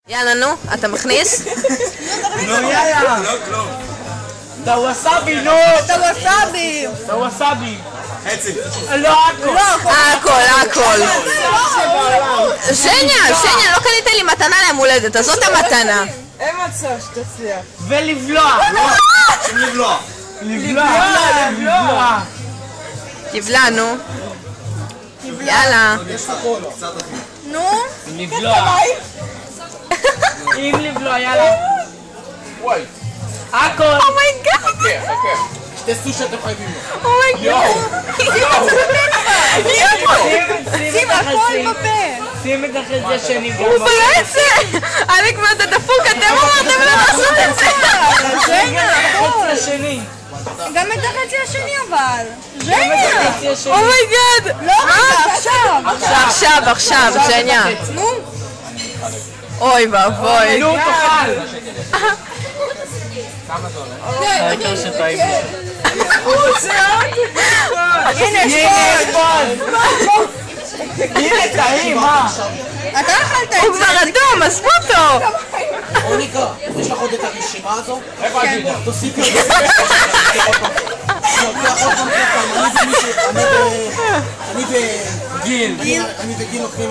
יאללה נו, אתה מכניס? נו יאללה. את הווסאבי נו. את הווסאבי. את הווסאבי. חצי. לא הכל. הכל. שניה, לא קנית לי מתנה ליום הולדת, אז זאת המתנה. אין מצב שתצליח. ולבלוע. לבלוע. תבלע נו. יאללה. נו? לבלוע. אם לבלוע, יאללה. וואי. הכל. אומייגאד. חכה. שתי סושי אתם חייבים לו. אומייגאד. שים הכל בפה. שים את החצי השני. הוא בלע את זה. אלק ואתה דפוק, אתם אמרתם לו לעשות את זה. החצי השני. גם את החצי השני אבל. ז'ניה. אומייגאד. לא רגע, עכשיו, ז'ניה. נו. אוי ואבוי. נו, תאכל. העיקר שטעים לו. הנה, הנה, טעים, מה? אתה אכלת הוא את זה. כבר אדום, עזבו אותו. מוניקה, יש לך עוד את הרשימה הזו? איפה הג'ינג'ר? תוסיפי את זה. אני וגיל לוקחים